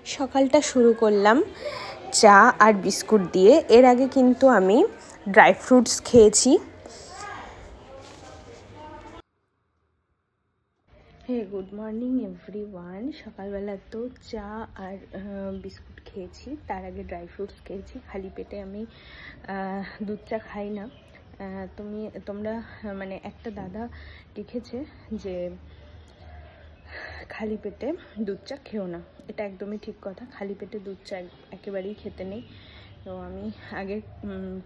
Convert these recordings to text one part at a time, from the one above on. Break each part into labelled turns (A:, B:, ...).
A: সকালটা শুরু করলাম চা আর বিস্কুট দিয়ে। এর আগে কিন্তু আমি ড্রাই ফ্রুটস খেয়েছি। Hey good morning everyone. সকালবেলা তো চা আর বিস্কুট খেয়েছি, তার আগে ড্রাই ফ্রুটস খেয়েছি। খালি পেটে আমি দুধ চা খাই না। তোমরা মানে একটা দাদা লিখেছে যে খালি পেটে দুধ চা খেও না, এটা একদমই ঠিক কথা। খালি পেটে দুধ চা একেবারেই খেতে নেই। তো আমি আগে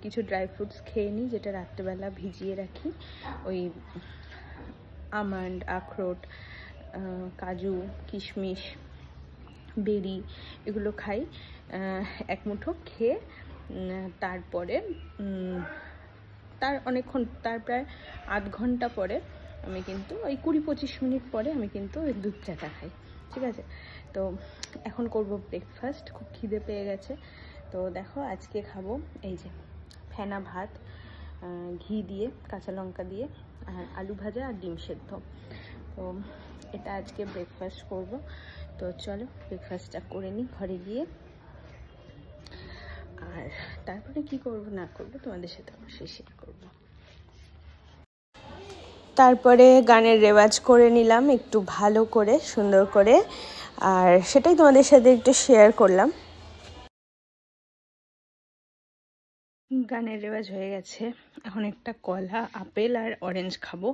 A: কিছু ড্রাই ফ্রুটস খেয়ে নিই, যেটা রাত্রেবেলা ভিজিয়ে রাখি। ওই আমন্ড, আখরোট, কাজু, কিশমিশ, বেরি এগুলো খাই। এক মুঠো খেয়ে তারপরে তার প্রায় আধ ঘন্টা পরে আমি কিন্তু ওই 20-25 মিনিট পরে আমি কিন্তু ওই দুধ চাটা খাই, ঠিক আছে? তো এখন করব ব্রেকফাস্ট। খুব খিদে পেয়ে গেছে। তো দেখো আজকে খাবো এই যে ফেনা ভাত, ঘি দিয়ে, কাঁচা লঙ্কা দিয়ে, আর আলু ভাজা আর ডিম সেদ্ধ। তো এটা আজকে ব্রেকফাস্ট করব। তো চলো ব্রেকফাস্টটা করে নিই ঘরে গিয়ে, আর তারপরে কি করব না করব তোমাদের সাথে অবশ্যই শেয়ার করব। তারপরে গানের রেওয়াজ করে নিলাম একটু ভালো করে, সুন্দর করে, আর সেটাই তোমাদের সাথে একটু শেয়ার করলাম। গানের রেওয়াজ হয়ে গেছে, এখন একটা কলা, আপেল আর অরেঞ্জ খাবো।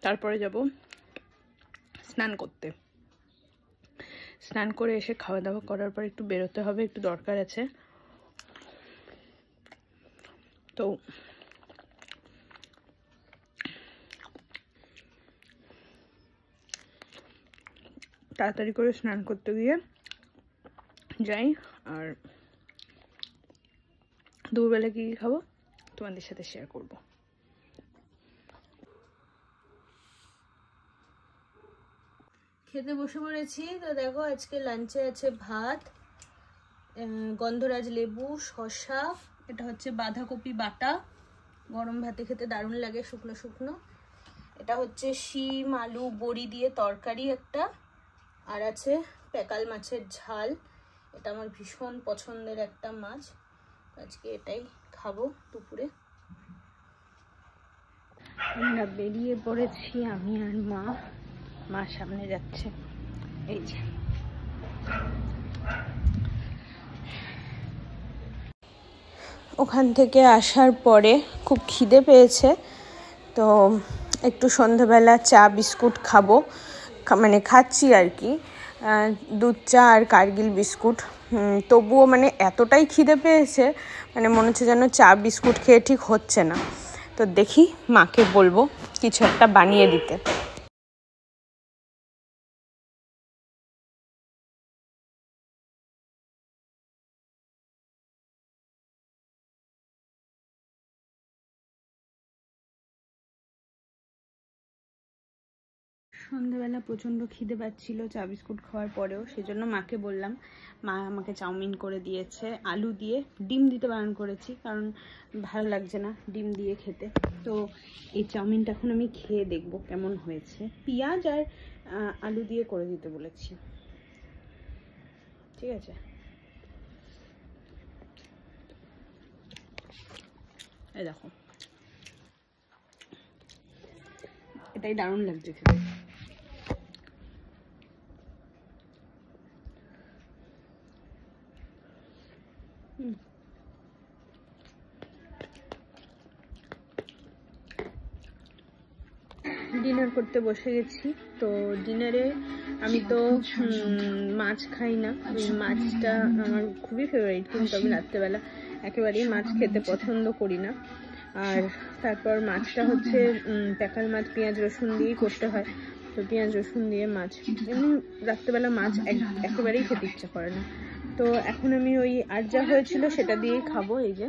A: তারপরে যাব স্নান করতে। স্নান করে এসে খাওয়া দাওয়া করার পর একটু বেরোতে হবে, একটু দরকার আছে। তো তাড়াতাড়ি করে স্নান করতে গিয়ে যাই। আর দুপুরবেলা কি খাবো তোমাদের সাথে শেয়ার করব। খেতে বসে পড়েছি। তো দেখো আজকে লাঞ্চে আছে ভাত, গন্ধরাজ লেবু, শসা, এটা হচ্ছে বাঁধাকপি বাটা, গরম ভাতে খেতে দারুণ লাগে, শুকনো শুকনো। এটা হচ্ছে শিম, আলু, বড়ি দিয়ে তরকারি একটা, আর আছে প্যাকাল মাছের ঝাল। এটা আমার ভীষণ পছন্দের একটা মাছ, আজকে এটাই খাবো দুপুরে। আমরা বেরিয়ে পড়েছি, আমি আর মা সামনে যাচ্ছে। এই যে ওখান থেকে আসার পরে খুব খিদে পেয়েছে, তো একটু সন্ধ্যাবেলা চা বিস্কুট খাবো, মানে খাচ্ছি আর কি, দুধ চা আর কার্গিল বিস্কুট। তবুও মানে এতটাই খিদে পেয়েছে, মানে মনে হচ্ছে যেন চা বিস্কুট খেয়ে ঠিক হচ্ছে না। তো দেখি মাকে বলবো কিছু একটা বানিয়ে দিতে। সন্ধ্যাবেলা প্রচণ্ড খিদে পাচ্ছিল চা বিস্কুট খাওয়ার পরেও, সেজন্য মাকে বললাম। মা আমাকে চাউমিন করে দিয়েছে, আলু দিয়ে। ডিম দিতে বারণ করেছি, কারণ ভালো লাগছে না ডিম দিয়ে খেতে। তো এই চাউমিনটা এখন আমি খেয়ে দেখবো কেমন হয়েছে। পেঁয়াজ আর আলু দিয়ে করে দিতে বলেছি, ঠিক আছে? এই দেখো, এটাই দারুণ লাগছে খেতে। ডিনার করতে বসে গেছি। তো ডিনারে আমি তো মাছ খাই না, মাছটা আমার খুবই ফেভারিট, কিন্তু আমি রাত্রেবেলা একেবারেই মাছ খেতে পছন্দ করি না। আর তারপর মাছটা হচ্ছে প্যাকাল মাছ, পেঁয়াজ রসুন দিয়েই করতে হয়। তো পেঁয়াজ রসুন দিয়ে মাছ, এমনি রাত্রেবেলা মাছ একেবারেই খেতে ইচ্ছা করে না। তো এখন আমি ওই আর যা হয়েছিল সেটা দিয়েই খাবো। এই যে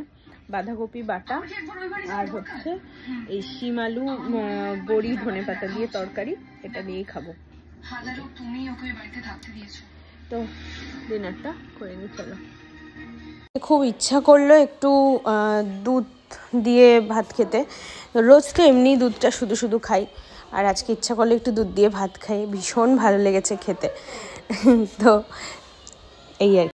A: বাঁধাকপি বাটা, আর হচ্ছে এই শিম আলু, বড়ি, ধনেপাতা দিয়ে তরকারি, এটা দিয়েই খাবো। তো ডিনারটা করে নিই, চলো। খুব ইচ্ছা করলো একটু দুধ দিয়ে ভাত খেতে। রোজ তো এমনি দুধটা শুধু শুধু খাই, আর আজকে ইচ্ছা করলে একটু দুধ দিয়ে ভাত খাই, ভীষণ ভালো লেগেছে খেতে। তো এই আর